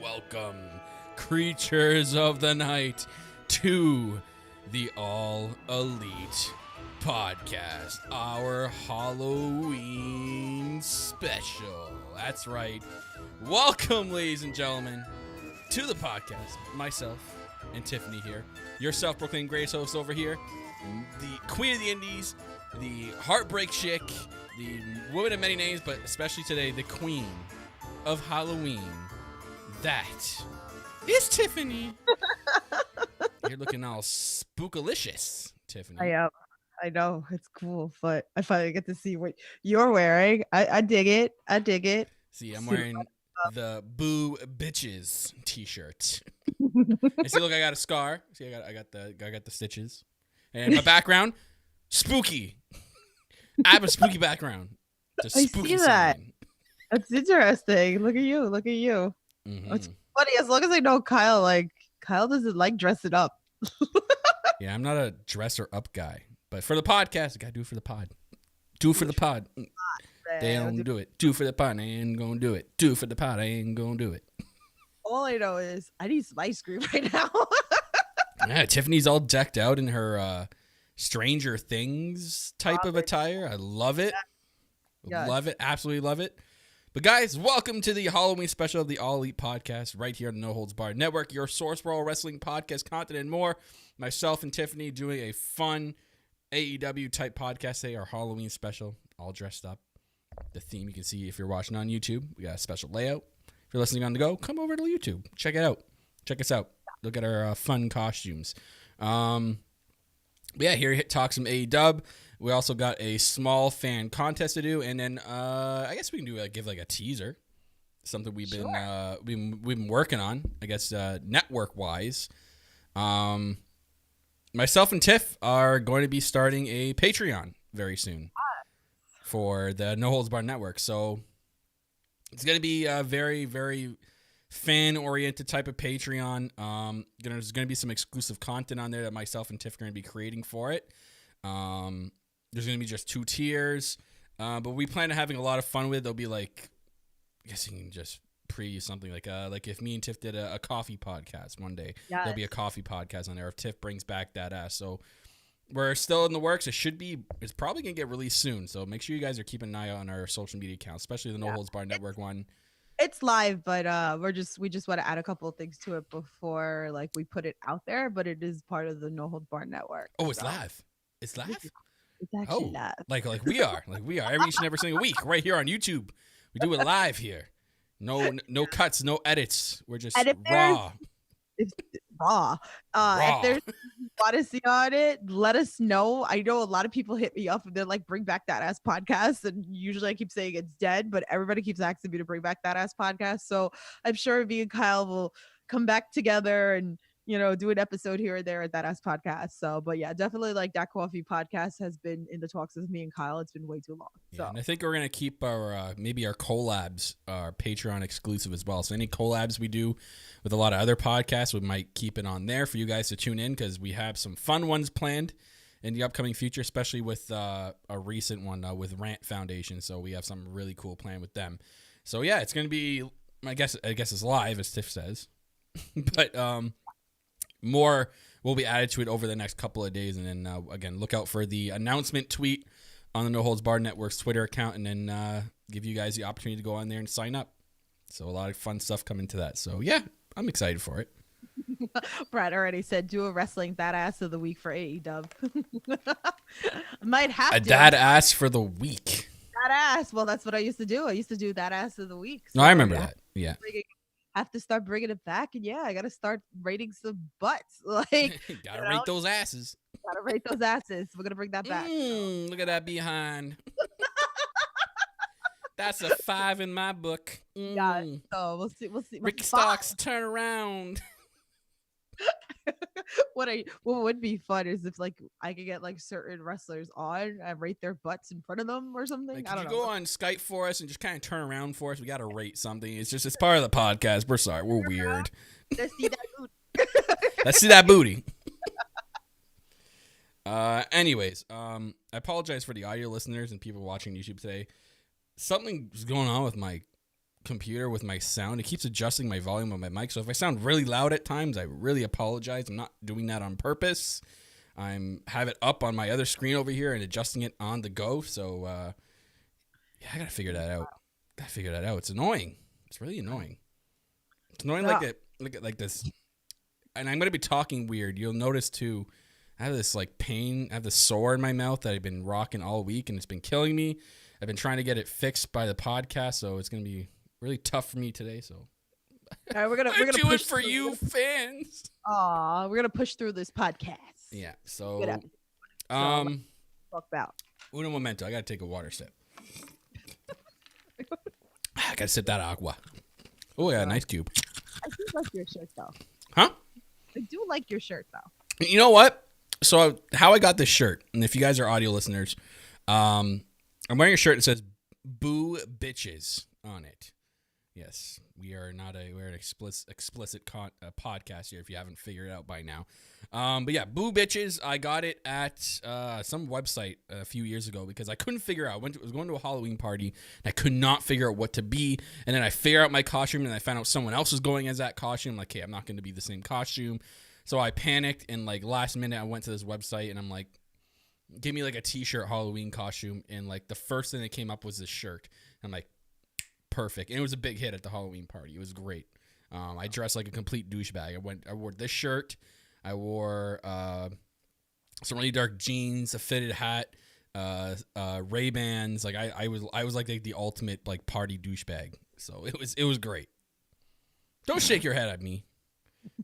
Welcome, creatures of the night, to the All Elite Podcast, our Halloween special. That's right. Welcome, ladies and gentlemen, to the podcast. Myself and Tiffany here, your self-proclaimed greatest host over here, the Queen of the Indies, the Heartbreak Chick, the woman of many names, but especially today, the Queen of Halloween. That is Tiffany. You're looking all spookalicious, Tiffany. I am. I know it's cool, but I finally get to see what you're wearing. I dig it. I dig it. See, I'm wearing the Boo Bitches t-shirt. And see, look, I got a scar. See, I got the stitches. And my background, spooky. I have a spooky background. It's a spooky see that. scene. That's interesting. Look at you. Look at you. Mm-hmm. It's funny as long as I know Kyle. Like Kyle doesn't like dressing up. Yeah, I'm not a dresser up guy, but for the podcast, I gotta do it for the pod. Do it for the pod. They don't do it. Do it for the pod. I ain't gonna do it. Do it for the pod. I ain't gonna do it. All I know is I need some ice cream right now. Yeah, Tiffany's all decked out in her Stranger Things type of attire. I love it. Yes. Love it. Absolutely love it. But guys, welcome to the Halloween special of the All Elite Podcast right here on the No Holds Barred Network, your source for all wrestling podcast content and more. Myself and Tiffany doing a fun AEW type podcast today, our Halloween special, all dressed up. The theme you can see if you're watching on YouTube. We got a special layout. If you're listening on the go, come over to YouTube. Check it out. Check us out. Look at our fun costumes. But yeah, here talk some AEW. We also got a small fan contest to do, and then I guess we can do give like a teaser, something we've been working on. I guess network wise, myself and Tiff are going to be starting a Patreon very soon for the No Holds Barred Network. So it's going to be a very, very fan-oriented type of Patreon. There's going to be some exclusive content on there that myself and Tiff are going to be creating for it. There's going to be just 2 tiers, but we plan on having a lot of fun with it. There'll be like, I guess you can just preview something like if me and Tiff did a coffee podcast one day, There'll be a coffee podcast on there. If Tiff brings back that ass, so we're still in the works. It's probably going to get released soon. So make sure you guys are keeping an eye on our social media accounts, especially the No Holds Barred Network one. It's live, but we just want to add a couple of things to it before like we put it out there. But it is part of the No Hold Barred Network. Oh, it's live. It's live. It's actually live. Like we are every each and every single week right here on YouTube. We do it live here. No cuts, no edits. We're just raw. It's raw. If there's Odyssey on it, let us know. I know a lot of people hit me up and they're like, bring back that ass podcast. And usually I keep saying it's dead, but everybody keeps asking me to bring back that ass podcast. So I'm sure me and Kyle will come back together and, do an episode here or there at that ass podcast. So, but yeah, definitely like that coffee podcast has been in the talks with me and Kyle. It's been way too long. So. Yeah, and I think we're going to keep our, maybe our collabs, our Patreon exclusive as well. So any collabs we do with a lot of other podcasts, we might keep it on there for you guys to tune in because we have some fun ones planned in the upcoming future, especially with a recent one with Rant Foundation. So we have something really cool planned with them. So yeah, it's going to be, I guess it's live, as Tiff says. But more will be added to it over the next couple of days. And then, again, look out for the announcement tweet on the No Holds Barred Network's Twitter account, and then give you guys the opportunity to go on there and sign up. So a lot of fun stuff coming to that. So, yeah, I'm excited for it. Brad already said do a wrestling that ass of the week for AEW. Might have to. A dad ass for the week. That ass. Well, that's what I used to do. I used to do that ass of the week. So no, I remember that. Yeah. Have to start bringing it back, and yeah, I gotta start rating some butts. Like, gotta rate those asses. Gotta rate those asses. We're gonna bring that back. Look at that behind. That's a 5 in my book. Yeah. So we'll see. Ricky Starks, turn around. What would be fun is if like I could get like certain wrestlers on and rate their butts in front of them or something. Like, I don't know. Go on Skype for us and just kind of turn around for us. We got to rate something. It's part of the podcast. We're sorry. We're weird. Let's see that booty. Let's see that booty. Anyways, I apologize for the audio listeners and people watching YouTube today. Something's going on with my computer with my sound. It keeps adjusting my volume on my mic. So if I sound really loud at times, I really apologize. I'm not doing that on purpose. Have it up on my other screen over here and adjusting it on the go. So yeah, I gotta figure that out. It's annoying. It's really annoying. It's annoying like this. And I'm gonna be talking weird. You'll notice too. I have this like pain. I have this sore in my mouth that I've been rocking all week, and it's been killing me. I've been trying to get it fixed by the podcast, so it's gonna be really tough for me today. So all right, we're gonna do push it for you fans. Aw, we're gonna push through this podcast. Yeah. So talk about uno momento. I gotta take a water sip. I gotta sip that agua. Oh yeah, nice cube. I do like your shirt though. Huh? I do like your shirt though. You know what? So how I got this shirt, and if you guys are audio listeners, I'm wearing a shirt that says "Boo Bitches" on it. Yes, we're an explicit podcast here. If you haven't figured it out by now, but yeah, "Boo Bitches." I got it at some website a few years ago because I couldn't figure out. I was going to a Halloween party and I could not figure out what to be. And then I figured out my costume and I found out someone else was going as that costume. I'm like, hey, I'm not going to be the same costume. So I panicked and like last minute I went to this website and I'm like, give me like a t-shirt Halloween costume. And like the first thing that came up was this shirt. I'm like, perfect. And it was a big hit at the Halloween party. It was great. I dressed like a complete douchebag. I wore this shirt. I wore some really dark jeans, a fitted hat, Ray-Bans. Like I was like the ultimate like party douchebag. So it was great. Don't shake your head at me.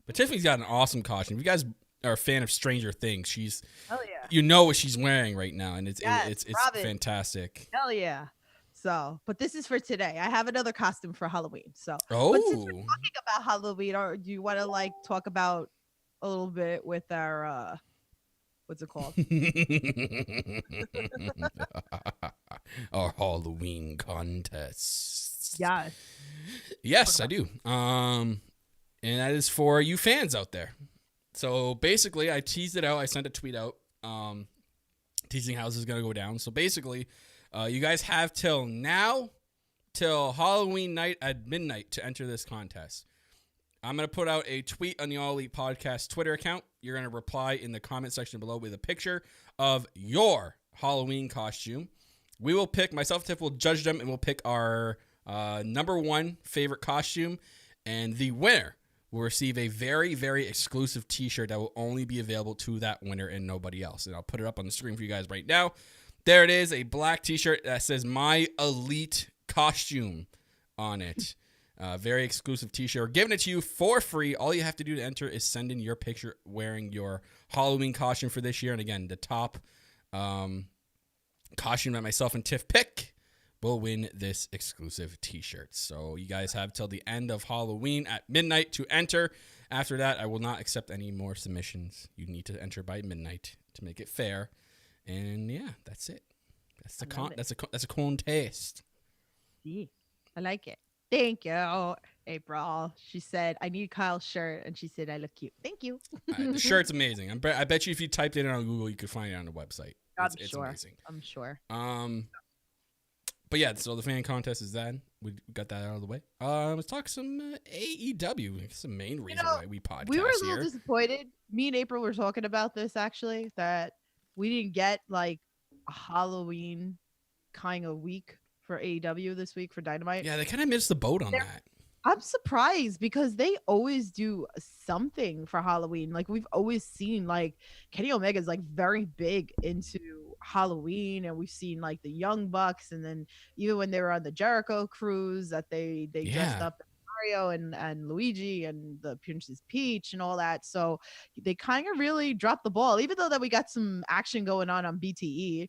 But Tiffany's got an awesome costume. If you guys are a fan of Stranger Things, she's you know what she's wearing right now, and it's fantastic. Hell yeah. So, but this is for today. I have another costume for Halloween. So, but since we're talking about Halloween, or do you want to like talk about a little bit with our what's it called? Our Halloween contest. Yeah. Yes, I do. And that is for you fans out there. So basically, I teased it out. I sent a tweet out teasing how this is going to go down. So basically, you guys have till Halloween night at midnight to enter this contest. I'm going to put out a tweet on the All Elite Podcast Twitter account. You're going to reply in the comment section below with a picture of your Halloween costume. We will pick, myself and Tiff will judge them, and we'll pick our number one favorite costume. And the winner will receive a very, very exclusive t-shirt that will only be available to that winner and nobody else. And I'll put it up on the screen for you guys right now. There it is, a black t-shirt that says My Elite Costume on it. Very exclusive t-shirt. We're giving it to you for free. All you have to do to enter is send in your picture wearing your Halloween costume for this year. And again, the top costume that myself and Tiff pick will win this exclusive t-shirt. So you guys have till the end of Halloween at midnight to enter. After that, I will not accept any more submissions. You need to enter by midnight to make it fair. And yeah, that's it. That's a contest. See, I like it. Thank you, April. She said, I need Kyle's shirt. And she said, I look cute. Thank you. The shirt's amazing. I bet you if you typed it in on Google, you could find it on the website. It's amazing. I'm sure. But yeah, so the fan contest is that. We got that out of the way. Let's talk some AEW. It's the main reason why we podcast We were a little disappointed. Me and April were talking about this, actually, that we didn't get like a Halloween kind of week for AEW this week for Dynamite. Yeah, they kind of missed the boat on that. I'm surprised because they always do something for Halloween. Like we've always seen like Kenny Omega's like very big into Halloween, and we've seen like the Young Bucks, and then even when they were on the Jericho cruise that they dressed up as Mario and Luigi and the Princess Peach and all that. So they kind of really dropped the ball, even though that we got some action going on BTE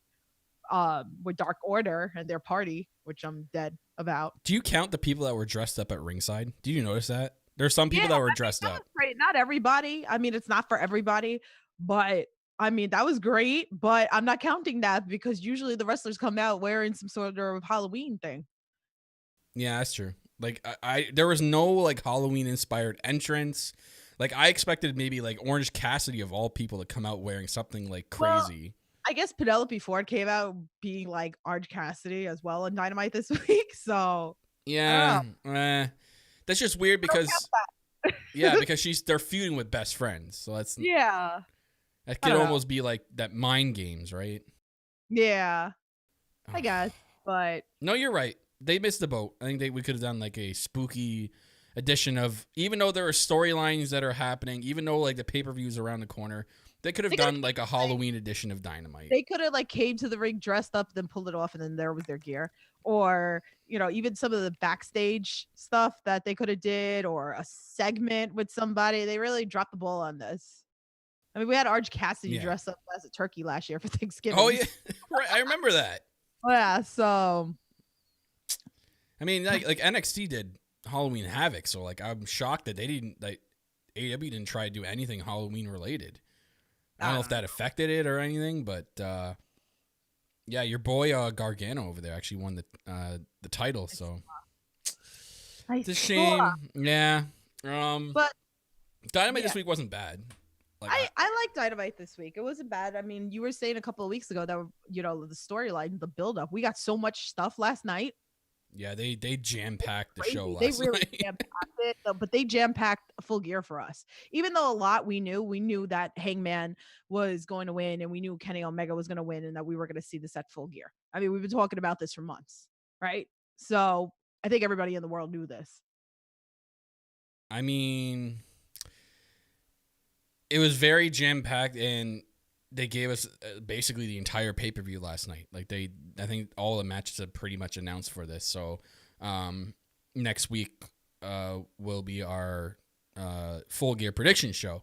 with Dark Order and their party, which I'm dead about. Do you count the people that were dressed up at ringside? Did you notice that? There's some people that were dressed up. Great. Not everybody. I mean, it's not for everybody, but I mean, that was great, but I'm not counting that because usually the wrestlers come out wearing some sort of Halloween thing. Yeah, that's true. Like there was no like Halloween inspired entrance. Like I expected maybe like Orange Cassidy of all people to come out wearing something like crazy. Well, I guess Penelope Ford came out being like Orange Cassidy as well in Dynamite this week. So Yeah, that's just weird because yeah, because they're feuding with best friends, so that's Yeah. that could almost be like that mind games, right? Yeah, I guess, but no, you're right. They missed the boat. I think we could have done like a spooky edition of, even though there are storylines that are happening, even though like the pay-per-view's around the corner, they could have done like a Halloween edition of Dynamite. They could have like came to the ring dressed up, then pulled it off, and then there was their gear. Or, even some of the backstage stuff that they could have did, or a segment with somebody. They really dropped the ball on this. I mean, we had Orange Cassidy dressed up as a turkey last year for Thanksgiving. Oh yeah, right. I remember that. Yeah, so I mean, like NXT did Halloween Havoc, so like I'm shocked that they didn't, like AEW didn't try to do anything Halloween related. I don't know if that affected it or anything, but yeah, your boy Gargano over there actually won the title, so it's a shame. Yeah, but Dynamite this week wasn't bad. Like, I like Dynamite this week. It wasn't bad. I mean, you were saying a couple of weeks ago that the storyline, the build-up. We got so much stuff last night. Yeah, they jam-packed the show last night. They really night. jam-packed it, but they jam-packed Full Gear for us. Even though a lot we knew that Hangman was going to win, and we knew Kenny Omega was going to win, and that we were going to see this at Full Gear. I mean, we've been talking about this for months, right? So I think everybody in the world knew this. I mean, it was very jam-packed, and they gave us basically the entire pay-per-view last night. Like I think all the matches are pretty much announced for this. So next week will be our Full Gear prediction show.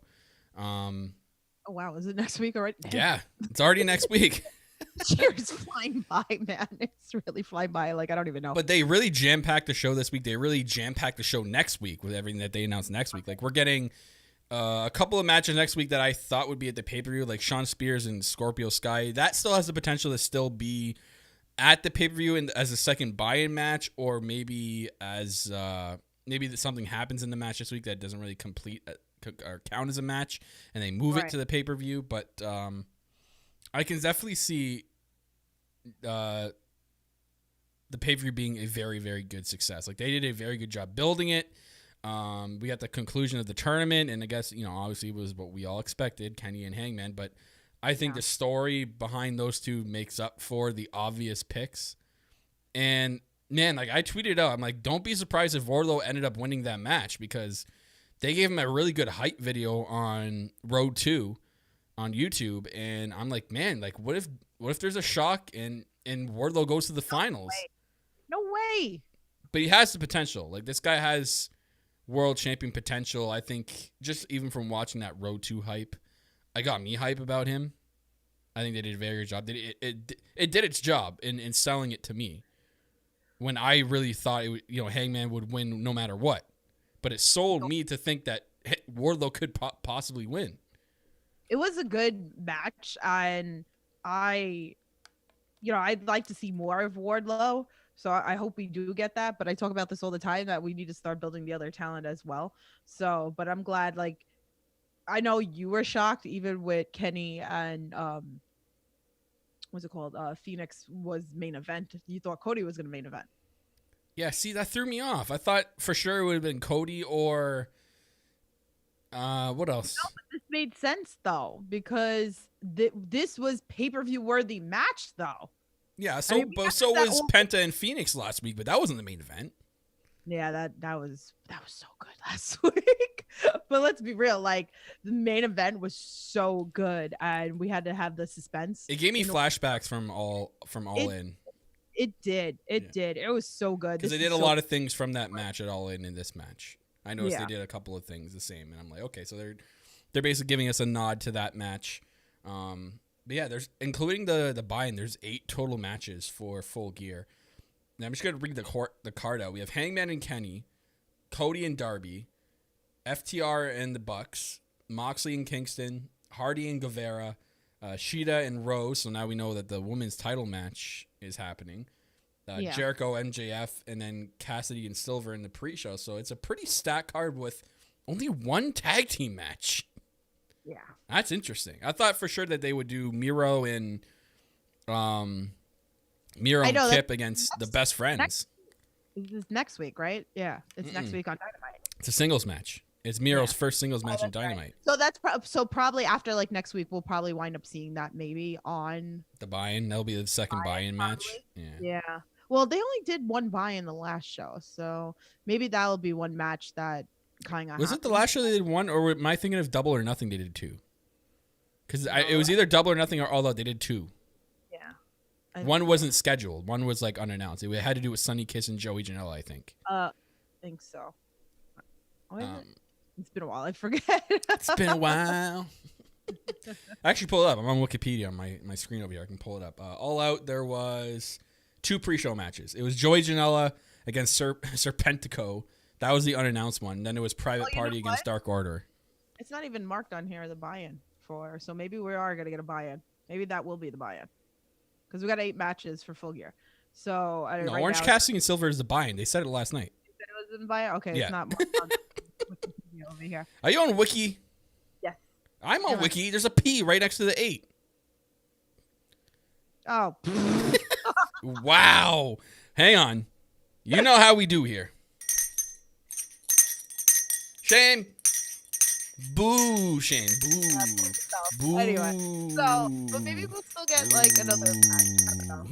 Oh wow, is it next week already? Yeah, it's already next week. Year's flying by, man. It's really flying by. Like, I don't even know. But they really jam-packed the show this week. They really jam-packed the show next week with everything that they announced next week. Like, we're getting a couple of matches next week that I thought would be at the pay-per-view, like Shawn Spears and Scorpio Sky. That still has the potential to still be at the pay-per-view and as a second buy-in match, or maybe as maybe something happens in the match this week that doesn't really complete or count as a match, and they move it to the pay-per-view. But I can definitely see the pay-per-view being a very, very good success. Like, they did a very good job building it. We got the conclusion of the tournament, and I guess, obviously it was what we all expected, Kenny and Hangman, but I think the story behind those two makes up for the obvious picks. And man, like, I tweeted out, I'm like, don't be surprised if Wardlow ended up winning that match, because they gave him a really good hype video on Road 2 on YouTube, and I'm like, man, like, what if there's a shock and Wardlow goes to the finals? No way. But he has the potential. Like, this guy has world champion potential. I think just even from watching that Road 2 hype, I got me hype about him. I think they did a very good job. It did its job in selling it to me, when I really thought Hangman would win no matter what. But it sold me to think that Wardlow could possibly win. It was a good match, and I'd like to see more of Wardlow. So I hope we do get that. But I talk about this all the time, that we need to start building the other talent as well. So, but I'm glad, like, I know you were shocked even with Kenny and what's it called? Phoenix was main event. You thought Cody was going to main event. Yeah, see, that threw me off. I thought for sure it would have been Cody or what else? No, but this made sense though, because this was pay-per-view worthy match though. Yeah, so was Penta and Phoenix last week, but that wasn't the main event. Yeah, that was so good last week. But let's be real, like, the main event was so good, and we had to have the suspense. It gave me flashbacks from All In. It did. It was so good. Because they did a lot of things from that match at All In this match. I noticed they did a couple of things the same, and I'm like, okay, so they're basically giving us a nod to that match. But yeah, there's, including the buy-in, there's 8 total matches for Full Gear. Now I'm just gonna read the card out. We have Hangman and Kenny, Cody and Darby, FTR and the Bucks, Moxley and Kingston, Hardy and Guevara, Shida and Rose. So now we know that the women's title match is happening. Jericho, MJF, and then Cassidy and Silver in the pre-show. So it's a pretty stacked card with only one tag team match. Yeah, that's interesting. I thought for sure that they would do Miro and Kip against the best friends. This is next week, right? Yeah, it's next week on Dynamite. It's a singles match. It's Miro's first singles match in Dynamite. Right. So that's so probably after like next week, we'll probably wind up seeing that maybe on the buy-in. That'll be the second buy-in match. Yeah. Well, they only did one buy-in the last show, so maybe that'll be one match that kind of. Was it the last show they did one, or am I thinking of Double or Nothing? They did two. Because it was either Double or Nothing, or although they did two. Yeah. One wasn't scheduled. One was like unannounced. It had to do with Sunny Kiss and Joey Janela, I think. I think so. It's been a while. I forget. It's been a while. I actually pull it up. I'm on Wikipedia on my screen over here. I can pull it up. All Out, there was 2 pre-show matches. It was Joey Janela against Serpentico. That was the unannounced one. Then it was Private Party against Dark Order. It's not even marked on here, the buy-in for. So maybe we are going to get a buy-in. Maybe that will be the buy-in. Because we got 8 matches for Full Gear. So no, right Orange Cassidy and Silver is the buy-in. They said it last night. You said it was in buy-in? Okay, yeah. It's not marked on Wikipedia over here. Are you on Wiki? Yes. I'm on Wiki. There's a P right next to the 8. Oh. Wow. Hang on. You know how we do here. Shane. Boo, Shane. Boo. Boo. Anyway, but maybe we'll still get like another match. I don't know.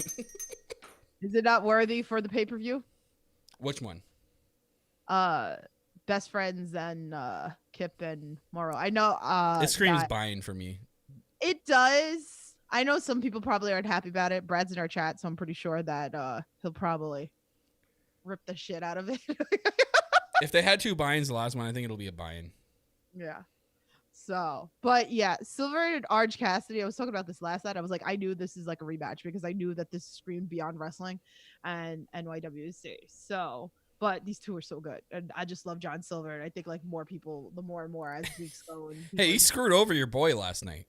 Is it not worthy for the pay-per-view? Which one? Best Friends and Kip and Morrow. I know it screams buying for me. It does. I know some people probably aren't happy about it. Brad's in our chat, so I'm pretty sure that he'll probably rip the shit out of it. If they had 2 buy-ins the last one, I think it'll be a buy-in. Yeah. So, but yeah, Silver and Orange Cassidy. I was talking about this last night. I was like, I knew this is like a rematch because I knew that this screamed Beyond Wrestling and NYWC. So, but these 2 are so good, and I just love John Silver. And I think like more people, the more and more as weeks go. And hey, he screwed over your boy last night.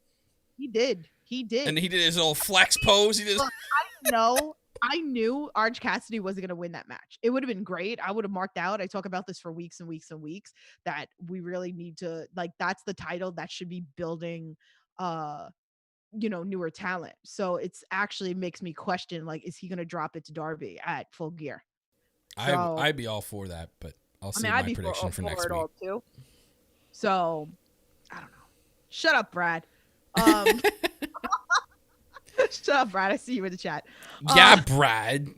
He did. And he did his little flex pose. He did. Look, I knew Orange Cassidy wasn't going to win that match. It would have been great. I would have marked out. I talk about this for weeks and weeks and weeks that we really need to, like, that's the title that should be building, newer talent. So it's actually makes me question, like, is he going to drop it to Darby at Full Gear? So, I'd be all for that, but I'll save my prediction for next week. Too. So, I don't know. Shut up, Brad. Shut up, Brad. I see you in the chat. Yeah, Brad.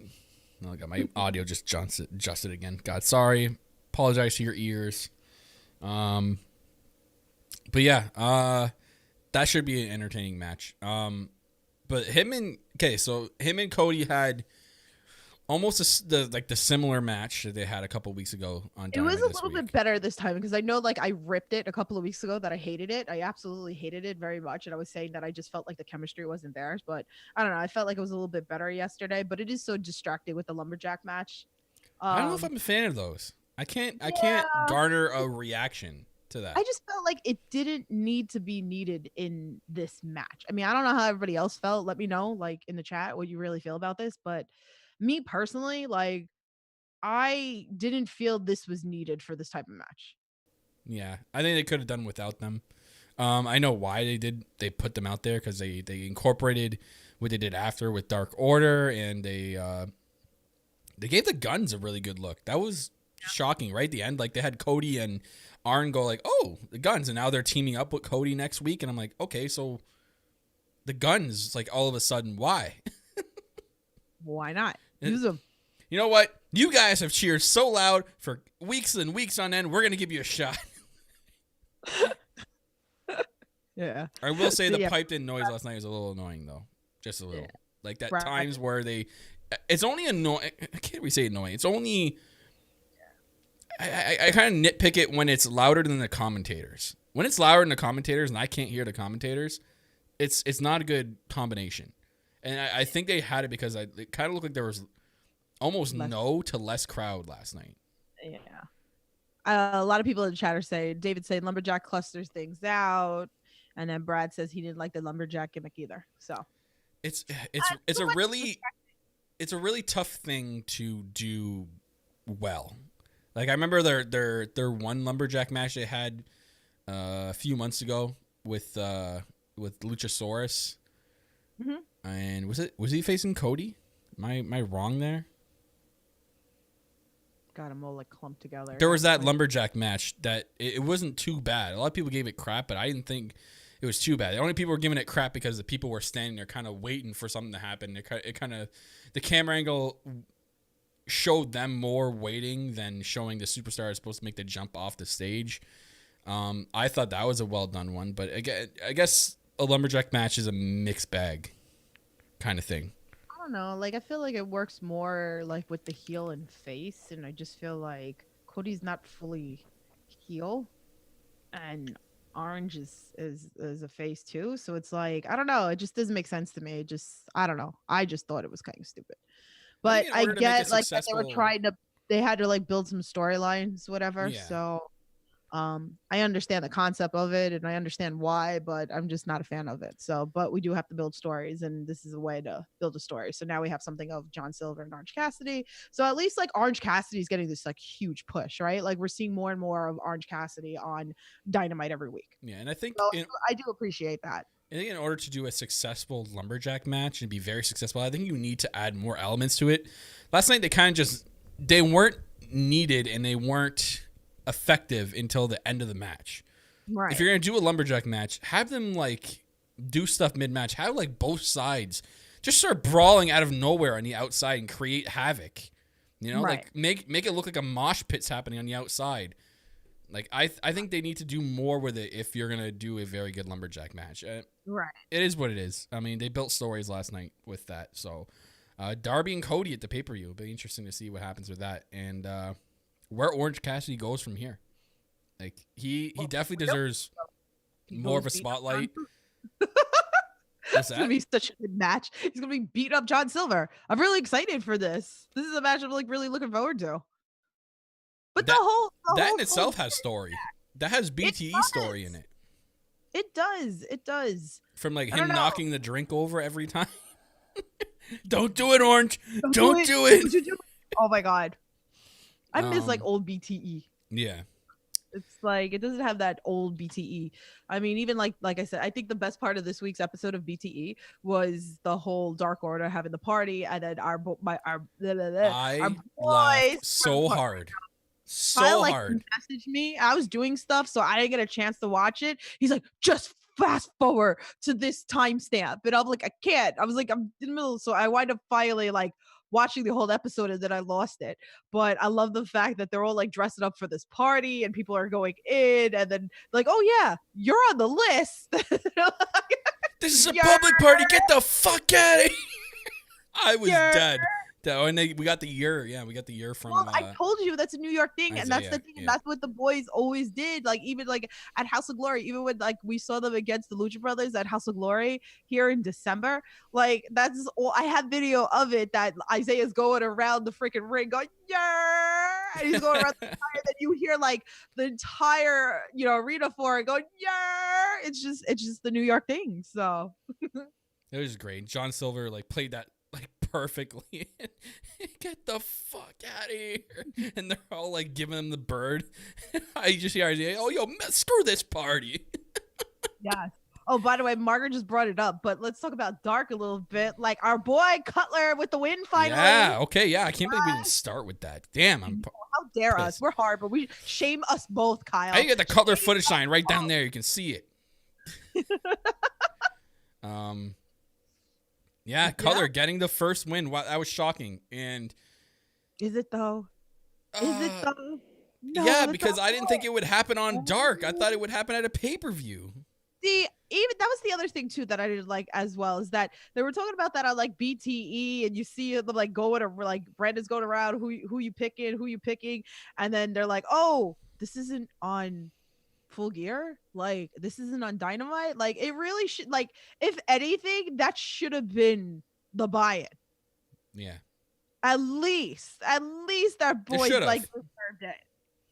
Oh, God, my audio just adjusted again. God, sorry. Apologize to your ears. But yeah, that should be an entertaining match. But him and Cody had almost the similar match that they had a couple weeks ago on Dynamite. It was a little bit better this time because I know like I ripped it a couple of weeks ago that I hated it. I absolutely hated it very much. And I was saying that I just felt like the chemistry wasn't there. But I don't know. I felt like it was a little bit better yesterday, but it is so distracting with the lumberjack match. I don't know if I'm a fan of those. I can't garner a reaction to that. I just felt like it didn't need to be needed in this match. I mean, I don't know how everybody else felt. Let me know like in the chat what you really feel about this, but me personally, like, I didn't feel this was needed for this type of match. Yeah, I think they could have done without them. I know why they did. They put them out there because they incorporated what they did after with Dark Order, and they gave the Guns a really good look. That was shocking, right? At the end, like they had Cody and Arn go like, "Oh, the Guns," and now they're teaming up with Cody next week, and I'm like, okay, so the Guns, like all of a sudden, why? Why not? Use them. You know what? You guys have cheered so loud for weeks and weeks on end. We're going to give you a shot. Yeah. I will say the piped-in noise last night was a little annoying, though. Just a little. Yeah. Like that times where it's only annoying. I can't really say annoying. It's only. I kind of nitpick it when it's louder than the commentators. When it's louder than the commentators and I can't hear the commentators, it's not a good combination. And I think they had it because it kind of looked like there was almost less crowd last night. Yeah. A lot of people in the chat are saying, David saying Lumberjack clusters things out. And then Brad says he didn't like the Lumberjack gimmick either. So it's a really tough thing to do well. Like I remember their one Lumberjack match they had a few months ago with Luchasaurus. Mm-hmm. And was he facing Cody? Am I wrong there? got them all like clumped together. There was that lumberjack match that it wasn't too bad. A lot of people gave it crap, but I didn't think it was too bad. The only people were giving it crap because the people were standing there kind of waiting for something to happen. It kind of, the camera angle showed them more waiting than showing the superstar is supposed to make the jump off the stage. I thought that was a well done one, but again, I guess a lumberjack match is a mixed bag kind of thing. I don't know. Like, I feel like it works more like with the heel and face, and I just feel like Cody's not fully heel, and Orange is a face too. So it's like, I don't know. It just doesn't make sense to me. It just, I don't know. I just thought it was kind of stupid. But I get like that they were trying to, they had to like build some storylines, whatever. Yeah. So I understand the concept of it and I understand why, but I'm just not a fan of it. So, but we do have to build stories, and this is a way to build a story. So now we have something of John Silver and Orange Cassidy. So at least like Orange Cassidy is getting this like huge push, right? Like we're seeing more and more of Orange Cassidy on Dynamite every week. Yeah, and I think I do appreciate that. I think in order to do a successful lumberjack match and be very successful, I think you need to add more elements to it. Last night they kind of just, they weren't needed and they weren't effective until the end of the match. Right. If you're going to do a lumberjack match, have them like do stuff mid-match. Have like both sides just start brawling out of nowhere on the outside and create havoc. You know, right. Like make it look like a mosh pit's happening on the outside. Like I think they need to do more with it if you're going to do a very good lumberjack match. Right. It is what it is. I mean, they built stories last night with that. So Darby and Cody at the pay-per-view. It'll be interesting to see what happens with that. And where Orange Cassidy goes from here. Like he definitely deserves more of a spotlight. What's that? It's gonna be such a good match. He's gonna be beating up John Silver. I'm really excited for this. This is a match I'm like really looking forward to. But the whole in itself has story. That has BTE story in it. It does. It does. From like him knocking the drink over every time. Don't do it, Orange. Don't do it. Oh my God. I miss like old BTE. Yeah. It's like it doesn't have that old BTE. I mean, even like I said, I think the best part of this week's episode of BTE was the whole Dark Order having the party, and then our boys so hard. So Kyle, like, hard. Messaged me. I was doing stuff, so I didn't get a chance to watch it. He's like, just fast forward to this timestamp, and I'm like, I can't. I was like, I'm in the middle, so I wind up finally like watching the whole episode, and then I lost it. But I love the fact that they're all like dressing up for this party and people are going in, and then like, oh yeah, you're on the list. This is a public party. Get the fuck out of here. I was dead. And we got the year. Yeah, we got the year from. Well, I told you that's a New York thing, and that's the thing. And that's what the boys always did. Like even like at House of Glory, even when like we saw them against the Lucha Brothers at House of Glory here in December. Like that's all. I have video of it that Isaiah's going around the freaking ring, going yeah, and he's going around the entire. Then you hear like the entire arena for it going yeah. It's just the New York thing. So it was great. John Silver like played that like perfectly. Get the fuck out of here. And they're all like giving him the bird. I just hear Isaiah, oh yo, screw this party. Yes. Oh, by the way, Margaret just brought it up, but let's talk about Dark a little bit. Like our boy Cutler with the win finally. Yeah, okay, yeah. I can't believe we didn't start with that. Damn, I'm how dare pissed. Us? We're hard, but we shame us both, Kyle. I get the Cutler footage sign right down there. You can see it. Yeah, Cutler getting the first win. Wow, that was shocking. And is it though? Is it though? No, yeah, because I didn't think it would happen on Dark. I thought it would happen at a pay-per-view. See, even that was the other thing too that I didn't like as well, is that they were talking about that on like BTE, and you see them like going to like Brandon's going around who you picking, and then they're like, oh, this isn't on Full Gear, like this isn't on Dynamite. Like it really should, like if anything that should have been the buy-in. Yeah, at least our boys like deserved it.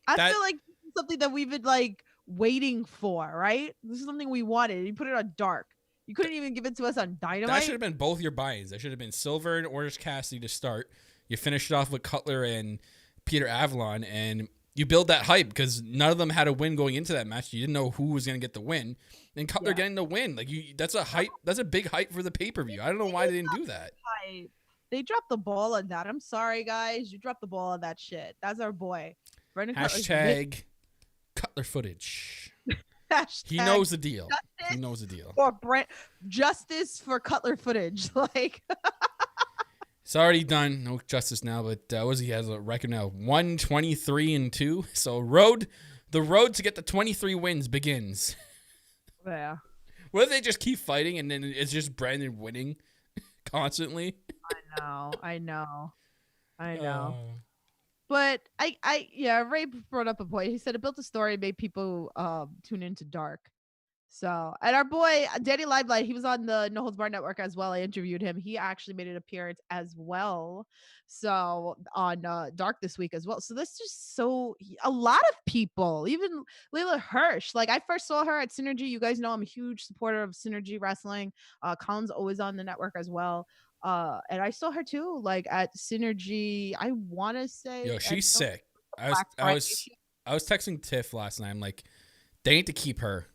I feel like this is something that we've been like waiting for, right? This is something we wanted. You put it on Dark. You couldn't even give it to us on Dynamite. That should have been both your buy-ins. That should have been Silver and Orange Cassidy to start. You finished it off with Cutler and Peter Avalon, and you build that hype because none of them had a win going into that match. You didn't know who was going to get the win. And Cutler getting the win, like that's a hype. That's a big hype for the pay-per-view. I don't know why they didn't do that. They dropped the ball on that. I'm sorry, guys. You dropped the ball on that shit. That's our boy. Brandon Cutler's Hashtag Cutler footage. hashtag He knows the deal. justice He knows the deal. for justice for Cutler footage. Like, It's already done. No justice now, but he has a record now 123-2. So the road to get the 23 wins begins. yeah. What if they just keep fighting and then it's just Brandon winning constantly? I know. But yeah, Ray brought up a point. He said it built a story, made people tune into Dark. So, and our boy Danny Limelight, he was on the No Holds Barred Network as well. I interviewed him. He actually made an appearance as well. So on Dark this week as well. So this just a lot of people, even Layla Hirsch. Like I first saw her at Synergy. You guys know I'm a huge supporter of Synergy Wrestling. Colin's always on the network as well. And I saw her too, like at Synergy. I want to say, yo, she's sick. I was texting Tiff last night. I'm like, they need to keep her.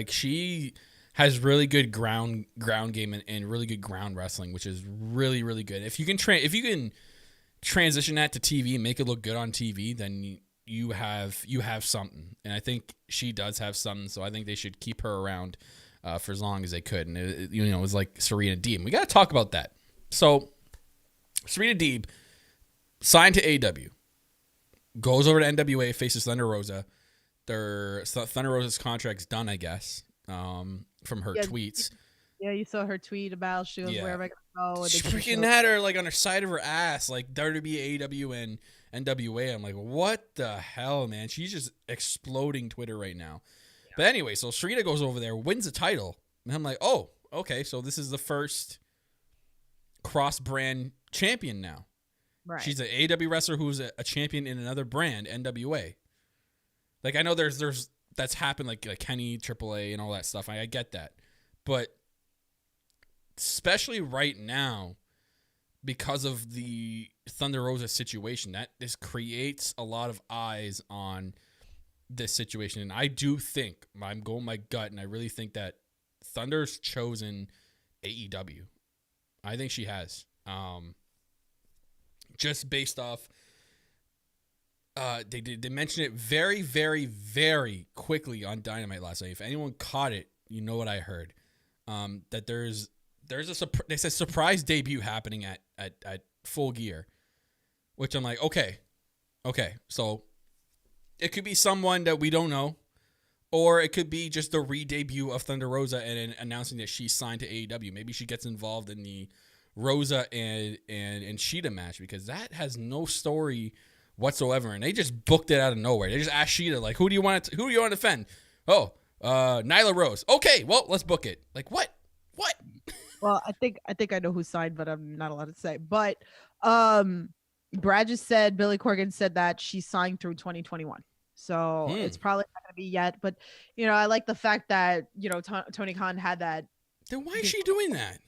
She has really good ground game and really good ground wrestling, which is really, really good. If you can transition that to TV and make it look good on TV, then you have something. And I think she does have something. So I think they should keep her around for as long as they could. And it was like Serena Deeb. We got to talk about that. So Serena Deeb signed to AEW, goes over to NWA, faces Thunder Rosa. Thunder Rosa's contract's done, I guess, from her tweets. Yeah, you saw her tweet about she was where am I gonna go? She freaking had her like on her side of her ass, like WWE, AEW, and NWA. I'm like, what the hell, man? She's just exploding Twitter right now. Yeah. But anyway, so Serena goes over there, wins the title, and I'm like, oh, okay, so this is the first cross-brand champion now. Right. She's an AEW wrestler who's a champion in another brand, NWA. Like I know there's that's happened like Kenny, AAA, and all that stuff. I get that, but especially right now, because of the Thunder Rosa situation, that this creates a lot of eyes on this situation. And I do think I'm going my gut, and I really think that Thunder's chosen AEW. I think she has, just based off. They mentioned it very, very, very quickly on Dynamite last night. If anyone caught it, you know what I heard. That there's a surprise debut happening at Full Gear, which I'm like, okay, so it could be someone that we don't know, or it could be just the re-debut of Thunder Rosa and announcing that she's signed to AEW. Maybe she gets involved in the Rosa and Sheeta match, because that has no story whatsoever, and they just booked it out of nowhere. They just asked Sheeta, like, who do you want to defend? Oh, Nyla Rose. Okay, well, let's book it. Like, what? Well, I think I know who signed, but I'm not allowed to say. But Brad just said, Billy Corgan said that she signed through 2021. So it's probably not going to be yet. But, I like the fact that, Tony Khan had that. Then why is she doing that?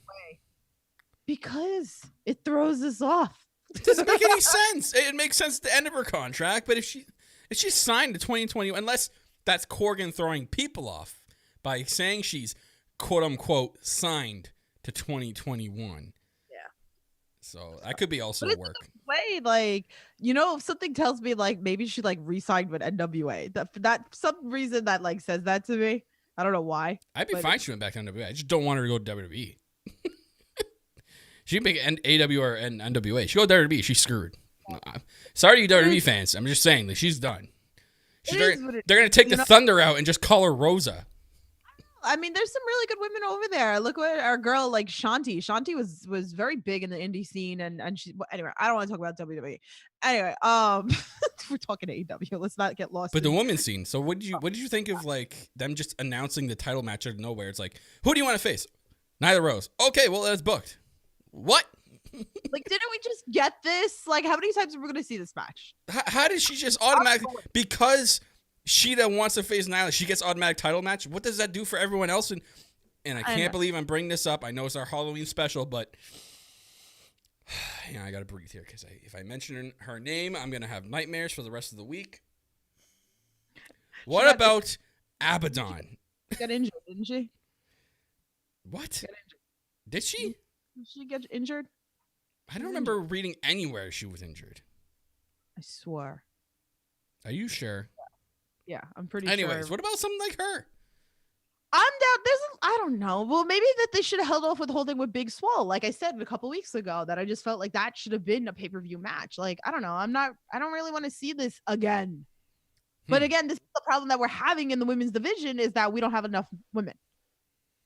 Because it throws us off. It doesn't make any sense. It makes sense at the end of her contract, but if she's signed to 2020, unless that's Corgan throwing people off by saying she's quote unquote signed to 2021. Yeah. So that could be also work. Way, like, if something tells me like maybe she like re-signed with NWA. That some reason that like says that to me. I don't know why. I'd be fine she went back to NWA. I just don't want her to go to WWE. She can make an AW or an NWA. She go to WWE. She's screwed. Sorry to you WWE fans. I'm just saying that she's done. They're going to take the Thunder out and just call her Rosa. I mean, there's some really good women over there. Look at our girl, like Shanti. Shanti was very big in the indie scene, and she. Anyway, I don't want to talk about WWE. Anyway, we're talking AEW. Let's not get lost. But the women's scene. So what did you think of like them just announcing the title match out of nowhere? It's like, who do you want to face? Nyla Rose. Okay, well, it's booked. What? Like, didn't we just get this? Like, how many times are we going to see this match? How did she just automatically, because Sheeta wants to face Nyla, she gets automatic title match? What does that do for everyone else? And I can't believe I'm bringing this up. I know it's our Halloween special, but I got to breathe here, because if I mention her name, I'm going to have nightmares for the rest of the week. What about Abaddon? She got injured, didn't she? What? Did she? Did she get injured? I don't remember reading anywhere she was injured. I swear. Are you sure? Yeah, I'm pretty Anyways, sure. what about something like her? I'm down. I don't know. Well, maybe that they should have held off with the whole thing with Big Swole. Like I said a couple weeks ago, that I just felt like that should have been a pay-per-view match. Like, I don't know. I don't really want to see this again. But again, this is the problem that we're having in the women's division is that we don't have enough women.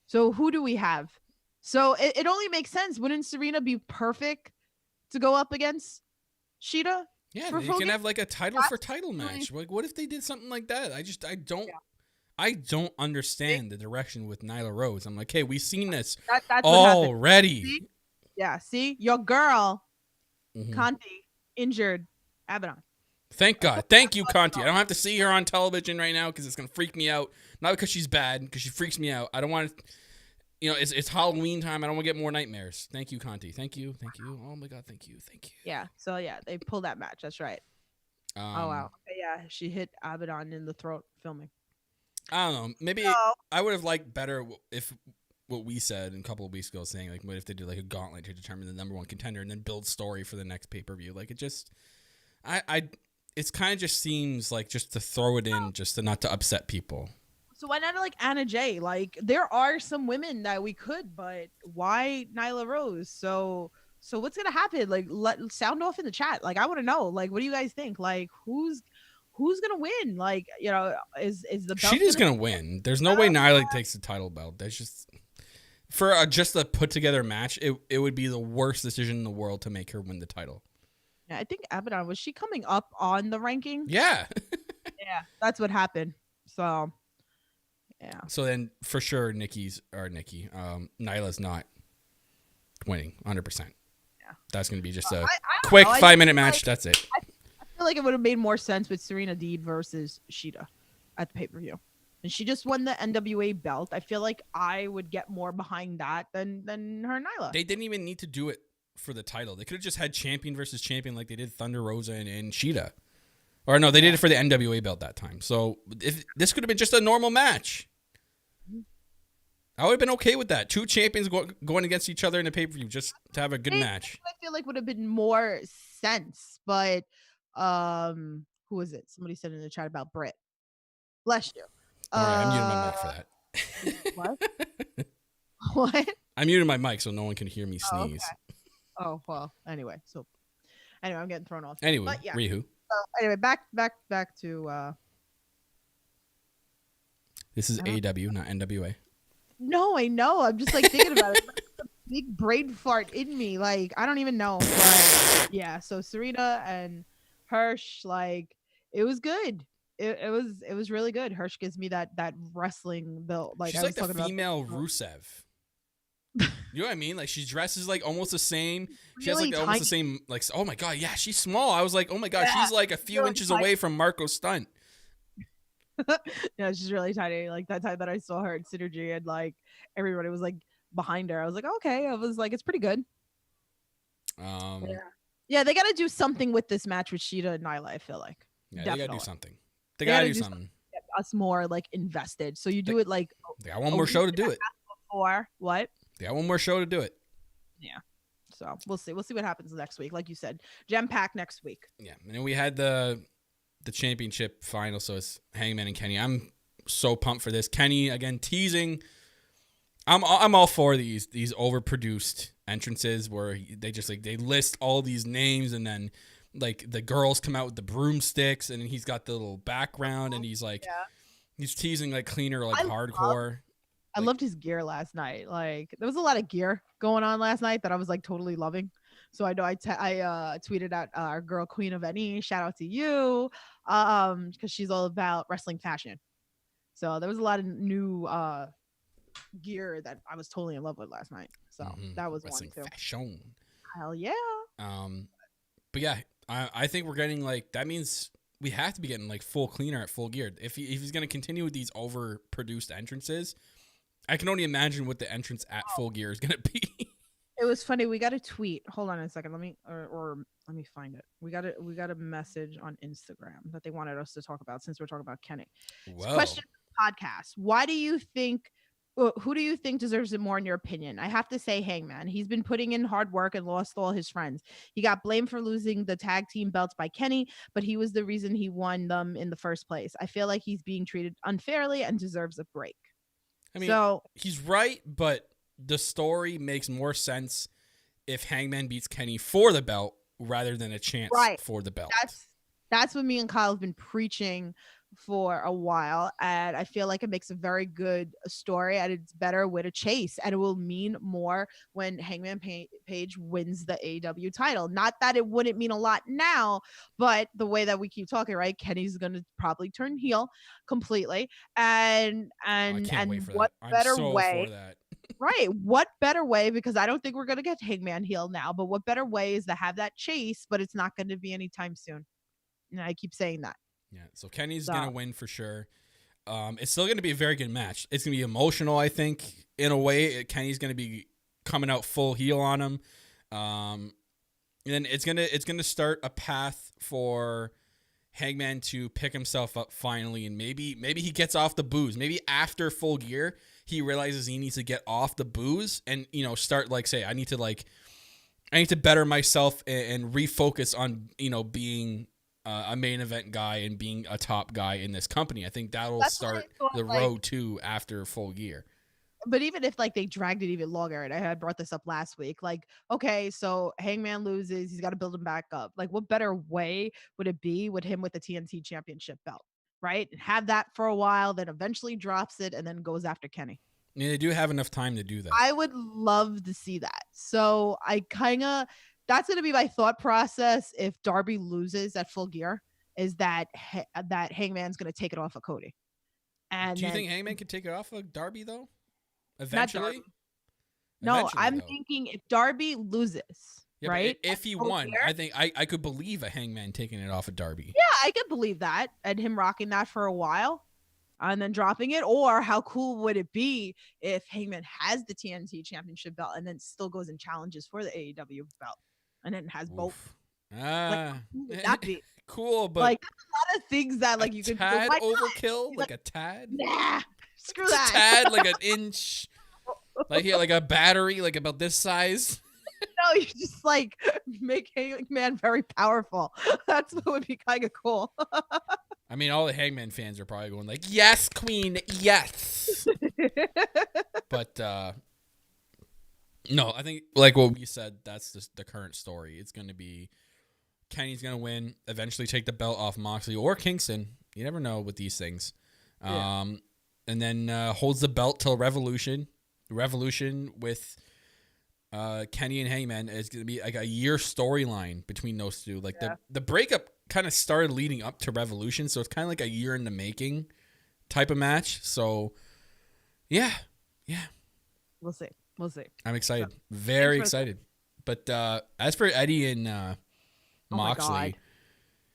So who do we have? So it only makes sense. Wouldn't Serena be perfect to go up against Sheeta? Yeah, you can have like a title for title match. Like, what if they did something like that? I don't understand the direction with Nyla Rose. I'm like, hey, we've seen this that's already. See? Yeah, see? Your girl, Conti, injured Abaddon. Thank God. Thank you, Conti. I don't have to see her on television right now because it's going to freak me out. Not because she's bad, because she freaks me out. I don't want to, it's Halloween time. I don't want to get more nightmares. Thank you, Conti. Thank you. Thank you. Oh, my God. Thank you. Thank you. Yeah. So, yeah, they pulled that match. That's right. Oh, wow. Okay, yeah, she hit Abaddon in the throat filming. I don't know. Maybe I would have liked better if what we said a couple of weeks ago, saying, like, what if they do, like, a gauntlet to determine the number one contender and then build story for the next pay-per-view. Like, it just, it's kind of just seems like just to throw it in just to not to upset people. So why not like Anna Jay? Like there are some women that we could, but why Nyla Rose? So what's gonna happen? Like let sound off in the chat. Like I want to know. Like what do you guys think? Like who's gonna win? Like is the belt Sheeta's gonna win? There's no way Nyla takes the title belt. That's just for just a put together match. It would be the worst decision in the world to make her win the title. Yeah, I think Abaddon, was she coming up on the ranking? Yeah. Yeah, that's what happened. So, yeah. So then for sure Nyla's not winning 100%. Yeah. That's going to be just a quick 5-minute match. That's it. I feel like it would have made more sense with Serena Deeb versus Sheeta at the pay-per-view. And she just won the NWA belt. I feel like I would get more behind that than her Nyla. They didn't even need to do it for the title. They could have just had champion versus champion like they did Thunder Rosa and Sheeta. Or no, they did it for the NWA belt that time. So if this could have been just a normal match. I would have been okay with that. Two champions going against each other in a pay-per-view just to have a good match. I feel like would have been more sense. But who was it? Somebody said in the chat about Britt. Bless you. All right, I'm muting my mic for that. What? What? I'm muting my mic so no one can hear me sneeze. Oh, well, anyway. So, I'm getting thrown off. Anyway, but yeah. Rihu. Anyway, back to... This is AEW, not NWA. No, I know. I'm just, like, thinking about it. Like, a big brain fart in me. Like, I don't even know. But, yeah, so Serena and Hirsch, like, it was good. It was really good. Hirsch gives me that wrestling build. Like, she's like the female Rusev. You know what I mean? Like she dresses like almost the same. She has like almost the same. Like oh my god, yeah, she's small. I was like, oh my god, she's like a few inches away from Marco Stunt. Yeah, she's really tiny. Like that time that I saw her at Synergy and like everybody was like behind her. I was like, okay. I was like, it's pretty good. Yeah, they got to do something with this match with Sheeta and Nyla. I feel like they got to do something. They got to do something. Get us more like invested. So you do it like they got one more show to do it. Or what? They got one more show to do it. Yeah. So we'll see. We'll see what happens next week. Like you said, jam pack next week. Yeah. And then we had the championship final. So it's Hangman and Kenny. I'm so pumped for this. Kenny again teasing. I'm all for these overproduced entrances where they just like they list all these names and then like the girls come out with the broomsticks and he's got the little background and he's like he's teasing like cleaner like hardcore. I loved his gear last night. Like there was a lot of gear going on last night that I was like totally loving. So I know I tweeted at our girl Queen of Any, shout out to you, because she's all about wrestling fashion. So there was a lot of new gear that I was totally in love with last night. So that was wrestling one too. Fashion. Hell yeah. But yeah, I think we're getting like that means we have to be getting like full cleaner at full gear. If he's going to continue with these overproduced entrances. I can only imagine what the entrance at full gear is going to be. It was funny. We got a tweet. Hold on a second. Let me let me find it. We got a message on Instagram that they wanted us to talk about since we're talking about Kenny. Whoa. Question podcast. Why do you think Who do you think deserves it more in your opinion? I have to say Hangman. He's been putting in hard work and lost all his friends. He got blamed for losing the tag team belts by Kenny, but he was the reason he won them in the first place. I feel like he's being treated unfairly and deserves a break. I mean, So he's right, but the story makes more sense if Hangman beats Kenny for the belt rather than a chance for the belt. That's what me and Kyle have been preaching for a while, and I feel like it makes a very good story, and it's better with a chase, and it will mean more when Hangman Page wins the AEW title. Not that it wouldn't mean a lot now, but the way that we keep talking, right? Kenny's gonna probably turn heel completely, and what better way? Right. What better way? Because I don't think we're going to get Hangman heel now, but what better way is to have that chase, but it's not going to be anytime soon. And I keep saying that. Yeah. So Kenny's going to win for sure. It's still going to be a very good match. It's going to be emotional, I think, in a way. Kenny's going to be coming out full heel on him. And then it's going to start a path for Hangman to pick himself up finally, and maybe he gets off the booze. Maybe after Full Gear, he realizes he needs to get off the booze and, start say, I need to better myself and refocus on, being a main event guy and being a top guy in this company. I think that'll start the road to after Full Gear. But even if they dragged it even longer, and I had brought this up last week, okay, so Hangman loses, he's got to build him back up. What better way would it be with him with the TNT Championship belt, right? And have that for a while, then eventually drops it, and then goes after Kenny. Yeah, they do have enough time to do that. I would love to see that. So that's going to be my thought process if Darby loses at Full Gear, is that Hangman's going to take it off of Cody. And do you think Hangman could take it off of Darby though? Eventually? No, I'm thinking if Darby loses, right? If he won, I think I could believe a Hangman taking it off of Darby. Yeah, I could believe that, and him rocking that for a while and then dropping it. Or how cool would it be if Hangman has the TNT Championship belt and then still goes and challenges for the AEW belt and then has both? That'd be cool, but there's a lot of things that you could tad overkill, a tad. Nah, screw just that. A tad, an inch, like a battery, about this size. No, you just make Hangman very powerful. That's what would be kind of cool. I mean, all the Hangman fans are probably going yes, Queen, yes. But no, I think what we said, that's just the current story. It's going to be Kenny's going to win, eventually take the belt off Moxley or Kingston. You never know with these things. Yeah. And then holds the belt till Revolution. Revolution with Kenny and Hangman is going to be a year storyline between those two. The breakup kind of started leading up to Revolution, so it's kind of a year in the making type of match. So, yeah. We'll see. I'm excited. Very excited. But as for Eddie and Moxley,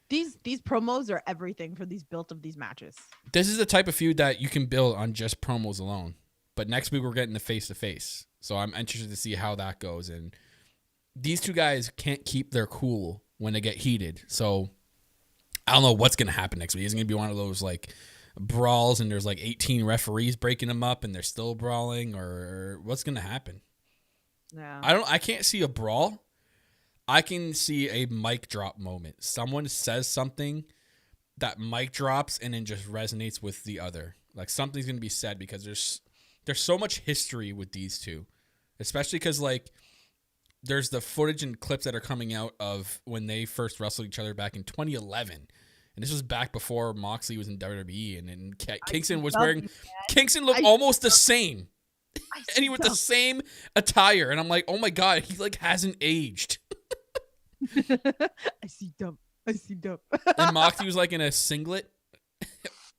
these promos are everything for these built of these matches. This is the type of feud that you can build on just promos alone. But next week we're getting the face-to-face. So I'm interested to see how that goes. And these two guys can't keep their cool when they get heated. So I don't know what's going to happen next week. Is it going to be one of those brawls and there's 18 referees breaking them up and they're still brawling, or what's going to happen? Yeah. I can't see a brawl. I can see a mic drop moment. Someone says something that mic drops and then just resonates with the other. Something's going to be said because there's so much history with these two, especially because there's the footage and clips that are coming out of when they first wrestled each other back in 2011. And this was back before Moxley was in WWE, and Kingston was wearing Kingston looked almost the same. And he with the same attire, and I'm like, oh my god, he hasn't aged. I see dump. And Moxley was in a singlet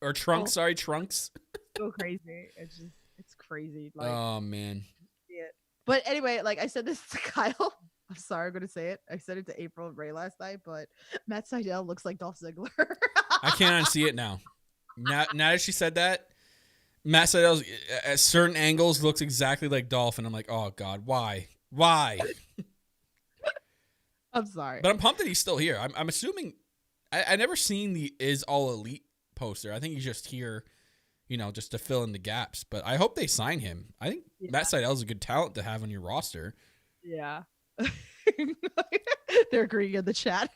or trunks. Sorry, trunks. So crazy. It's crazy. Oh man. But anyway, I said this to Kyle. I'm sorry, I'm gonna say it. I said it to April and Ray last night, but Matt Sydal looks like Dolph Ziggler. I can't unsee it now. Now that she said that, Matt Sydal at certain angles looks exactly like Dolph, and I'm like, oh god, why? I'm sorry, but I'm pumped that he's still here. I'm assuming I never seen the Is All Elite poster. I think he's just here just to fill in the gaps. But I hope they sign him. I think Matt Sydal is a good talent to have on your roster. Yeah. They're agreeing in the chat.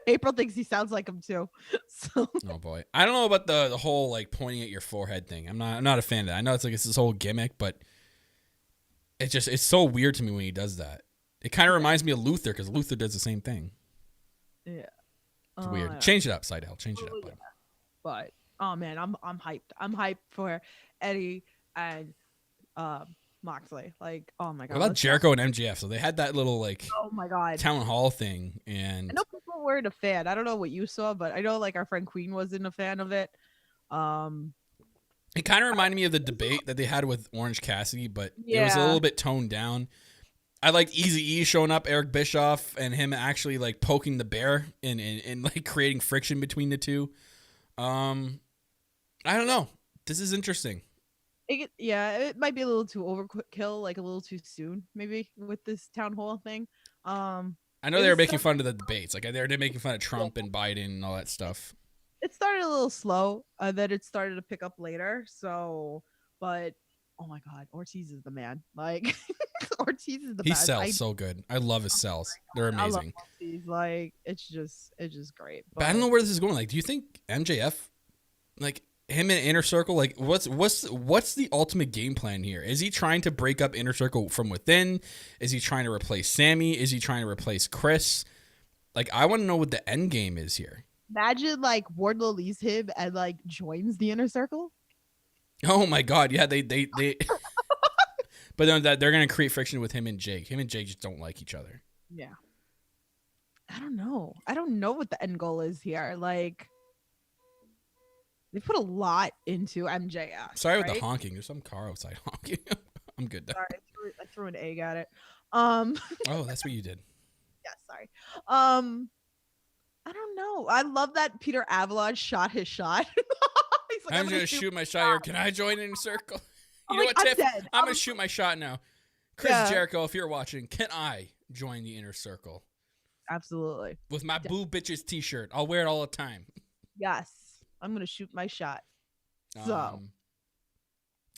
April thinks he sounds like him too. So. Oh boy, I don't know about the whole like pointing at your forehead thing. I'm not a fan of that. I know it's this whole gimmick, but it's so weird to me when he does that. It kind of reminds me of Luther because Luther does the same thing. Yeah, it's weird. Yeah. Change it up, Sydal. Change it up. Yeah. But oh man, I'm hyped. I'm hyped for Eddie and Moxley. Like, oh my god. What about Jericho and MJF? So they had that little like oh my god town hall thing, and I know people weren't a fan. I don't know what you saw, but I know like our friend Queen wasn't a fan of it. It kind of reminded me of the debate that they had with Orange Cassidy, but it was a little bit toned down. I liked Eazy-E showing up, Eric Bischoff, and him actually like poking the bear and like creating friction between the two. I don't know. This is interesting. It might be a little too overkill, like a little too soon, maybe with this town hall thing. I know they were making fun of the debates, like they're making fun of Trump and Biden and all that stuff. It started a little slow, then it started to pick up later. So, but oh my god, Ortiz is the man. Like Ortiz is the he best. sells so good. I love his sells. They're amazing. He's like it's just great. But I don't know where this is going. Like, do you think MJF, like him in Inner Circle, like what's the ultimate game plan here? Is he trying to break up Inner Circle from within? Is he trying to replace Sammy? Is he trying to replace Chris? Like, I want to know what the end game is here. Imagine like Wardlow leaves him and like joins the Inner Circle. Oh my god, yeah, they but then they're gonna create friction with him and Jake. Him and Jake just don't like each other. Yeah. I don't know what the end goal is here. Like, they put a lot into MJF. Sorry about the honking. There's some car outside honking. I'm good though. Sorry, I threw an egg at it. Oh, that's what you did. Yeah, sorry. I don't know. I love that Peter Avalon shot his shot. He's like, I'm gonna shoot my shot here. Can I join in a circle? You know like, what, I'm Tiff? dead. I'm gonna shoot my shot now. Chris Jericho, if you're watching, can I join the Inner Circle? Absolutely. With my Boo Bitches t-shirt. I'll wear it all the time. Yes. I'm going to shoot my shot. So.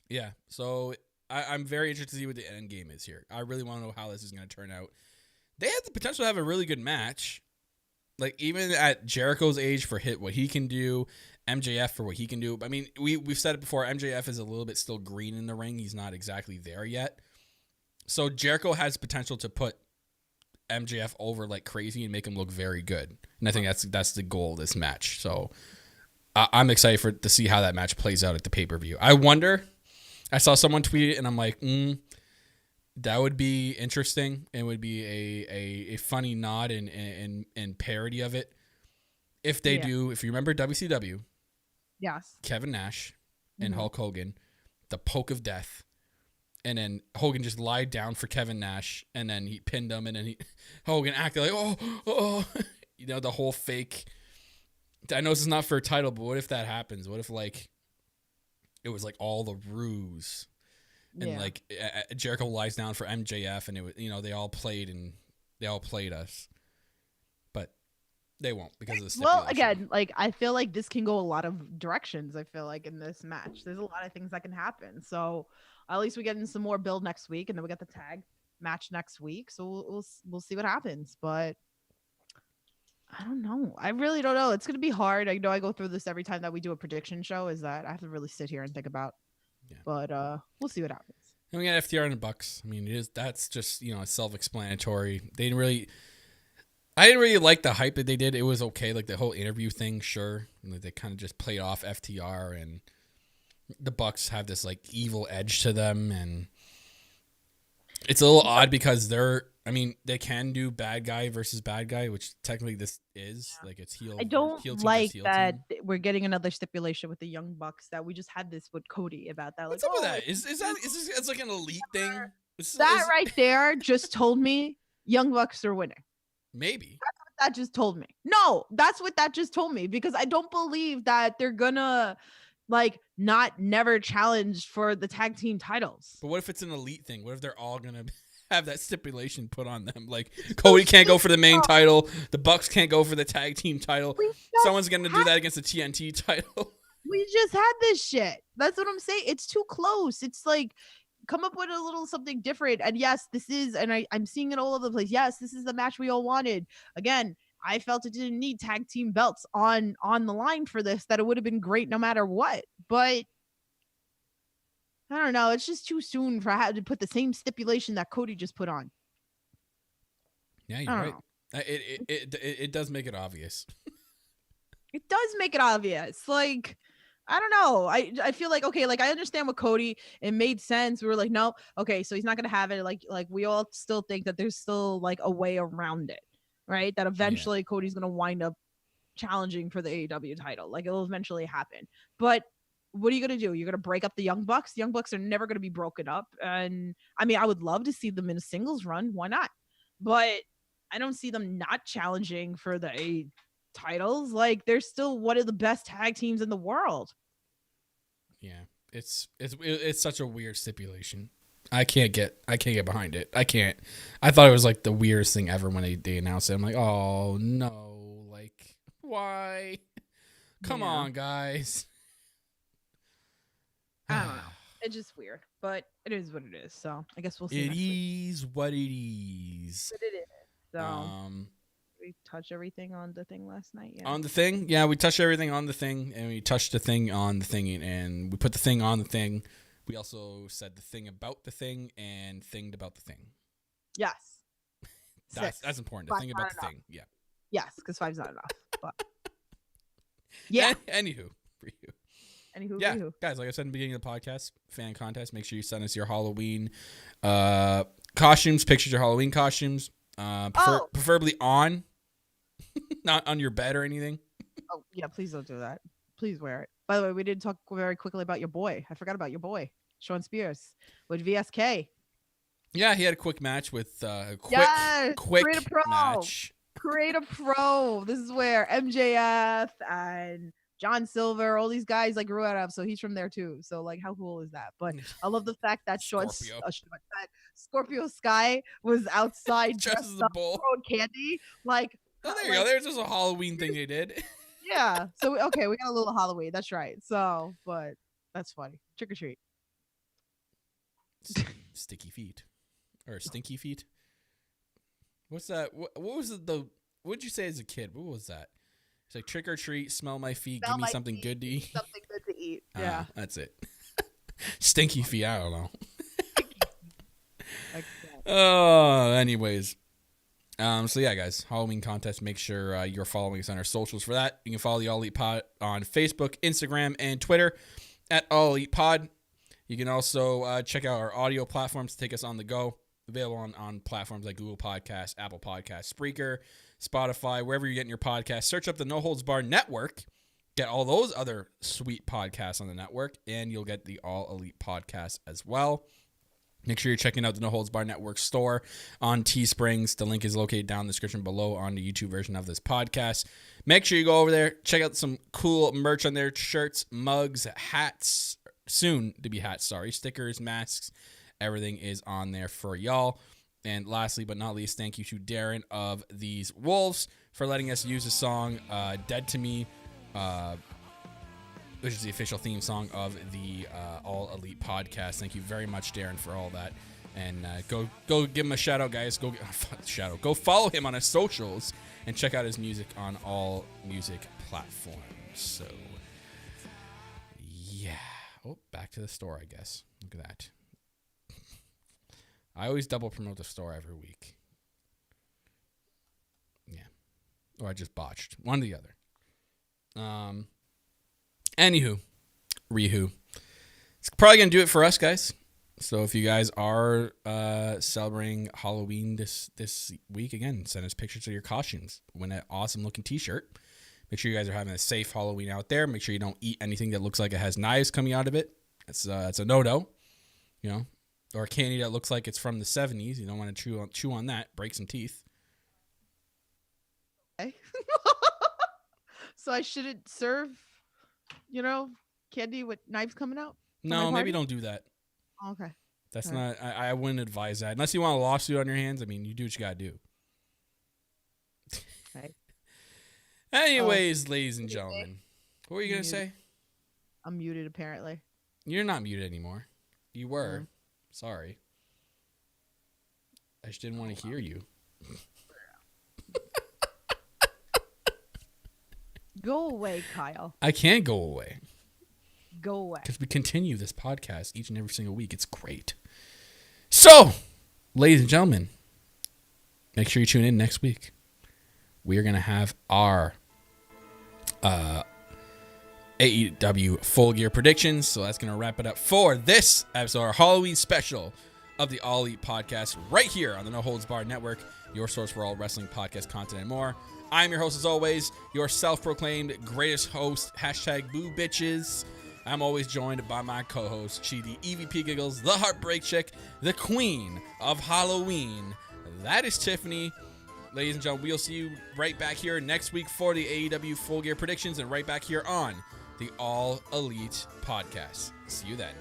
Yeah. So I'm very interested to see what the end game is here. I really want to know how this is going to turn out. They have the potential to have a really good match. Like, even at Jericho's age for what he can do, MJF for what he can do. I mean, we've said it before. MJF is a little bit still green in the ring. He's not exactly there yet. So Jericho has potential to put MJF over like crazy and make him look very good. And I think that's the goal of this match. So I'm excited to see how that match plays out at the pay-per-view. I wonder, I saw someone tweet it and I'm like, that would be interesting. It would be a funny nod and parody of it. If they do, if you remember WCW, yes, Kevin Nash and Hulk Hogan, the poke of death. And then Hogan just lied down for Kevin Nash, and then he pinned him, and then Hogan acted like, oh, the whole fake. I know this is not for a title, but what if that happens? What if like it was like all the ruse, and like Jericho lies down for MJF, and it was they all played us, but they won't because of the stipulation. Well, again, like I feel like this can go a lot of directions. I feel like in this match, there's a lot of things that can happen. So. At least we get in some more build next week, and then we got the tag match next week. So we'll see what happens. But I don't know. I really don't know. It's gonna be hard. I know I go through this every time that we do a prediction show. Is that I have to really sit here and think about. Yeah. But we'll see what happens. And we got FTR and the Bucks. I mean, that's just self-explanatory. I didn't really like the hype that they did. It was okay, like the whole interview thing. Sure, they kind of just played off FTR and. The Bucks have this like evil edge to them, and it's a little odd because they can do bad guy versus bad guy, which technically this is like it's heel. I don't like that team. We're getting another stipulation with the Young Bucks that we just had this with Cody about that. What's up with that? Is this it's like an elite thing? Right there just told me Young Bucks are winning. Maybe. That's what that just told me. No, that's what that just told me because I don't believe that they're gonna. Like never challenged for the tag team titles. But what if it's an elite thing? What if they're all gonna have that stipulation put on them? Like Cody can't go for the main title, the Bucks can't go for the tag team title. Someone's gonna do that against the TNT title. We just had this shit. That's what I'm saying. It's too close. It's like come up with a little something different. And yes, this is, and I'm seeing it all over the place. Yes, this is the match we all wanted. Again, I felt it didn't need tag team belts on the line for this, that it would have been great no matter what. But I don't know. It's just too soon for how to put the same stipulation that Cody just put on. Yeah, you're right. It does make it obvious. It does make it obvious. Like, I don't know. I feel like, okay, like I understand what Cody, it made sense. We were like, no, okay, so he's not gonna have it. Like we all still think that there's still like a way around it, right? That eventually Cody's gonna wind up challenging for the AEW title. Like it'll eventually happen. But what are you gonna do? You're gonna break up the Young Bucks? The Young Bucks are never gonna be broken up. And I mean, I would love to see them in a singles run. Why not? But I don't see them not challenging for the titles. Like they're still one of the best tag teams in the world. Yeah, it's such a weird stipulation. I can't get behind it. I can't. I thought it was like the weirdest thing ever when they announced it. I'm like, oh no, like why? Come on, guys. I don't know. It's just weird, but it is what it is. So I guess we'll see. It is what it is. But it is. So we touched everything on the thing last night. Yeah. On the thing, yeah, we touched everything on the thing, and we touched the thing on the thing, and we put the thing on the thing. We also said the thing about the thing and thinged about the thing. Yes. That's important. The thing about the thing. Yeah. Yes, because 5's not enough. But yeah. Anywho, for you. Yeah, guys, like I said in the beginning of the podcast, fan contest. Make sure you send us your Halloween costumes, pictures of Halloween costumes, preferably on, not on your bed or anything. Oh yeah, please don't do that. Please wear it. By the way, we didn't talk very quickly about your boy. I forgot about your boy, Sean Spears, with VSK. Yeah, he had a quick match with quick match. Create a Pro. This is where MJF and John Silver, all these guys like grew out of, so he's from there too. So like, how cool is that? But I love the fact that Scorpio Sky was outside dressed up throwing candy. Like, oh, there you go. There's just a Halloween thing they did. Yeah. So okay, we got a little Halloween. That's right. So, but that's funny. Trick or treat. Sticky feet, or stinky feet. What's that? What was the? What did you say as a kid? What was that? It's like trick or treat, smell my feet, give me something good to eat. Something good to eat. Yeah. That's it. Stinky feet, I don't know. Anyways. So yeah, guys, Halloween contest. Make sure you're following us on our socials for that. You can follow the All Elite Pod on Facebook, Instagram, and Twitter at All Elite Pod. You can also check out our audio platforms to take us on the go. Available on platforms like Google Podcasts, Apple Podcasts, Spreaker, Spotify, wherever you're getting your podcasts. Search up the No Holds Barred Network. Get all those other sweet podcasts on the network, and you'll get the All Elite podcast as well. Make sure you're checking out the No Holds Barred Network store on Teesprings. The link is located down in the description below on the YouTube version of this podcast. Make sure you go over there, check out some cool merch on there, shirts, mugs, hats, soon to be hats, stickers, masks. Everything is on there for y'all. And lastly, but not least, thank you to Darren of These Wolves for letting us use the song Dead to Me, which is the official theme song of the All Elite podcast. Thank you very much, Darren, for all that. And go give him a shout out, guys. Go follow him on his socials and check out his music on all music platforms. So, yeah. Oh, back to the store, I guess. Look at that. I always double promote the store every week. Yeah. Or I just botched. One or the other. Anywho, Rihu. It's probably going to do it for us, guys. So if you guys are celebrating Halloween this week, again, send us pictures of your costumes. Win an awesome looking t-shirt. Make sure you guys are having a safe Halloween out there. Make sure you don't eat anything that looks like it has knives coming out of it. It's a no-no, or candy that looks like it's from the 70s. You don't want to chew on that. Break some teeth. Okay. So I shouldn't serve, candy with knives coming out? No, maybe don't do that. Okay. That's not, I wouldn't advise that. Unless you want a lawsuit on your hands, I mean, you do what you got to do. Okay. Anyways, ladies and gentlemen, what were you going to say? I'm muted apparently. You're not muted anymore. You were. Sorry. I just didn't want to hear you. Go away, Kyle. I can't go away. Go away. Because we continue this podcast each and every single week. It's great. So, ladies and gentlemen, make sure you tune in next week. We are going to have our AEW Full Gear predictions. So that's going to wrap it up for this episode, our Halloween special of the All Elite podcast right here on the No Holds Barred Network, your source for all wrestling podcast content and more. I'm your host, as always, your self-proclaimed greatest host, #Boo Bitches. I'm always joined by my co-host, she the EVP Giggles, the Heartbreak Chick, the Queen of Halloween. That is Tiffany. Ladies and gentlemen, we'll see you right back here next week for the AEW Full Gear predictions and right back here on the All Elite podcast. See you then.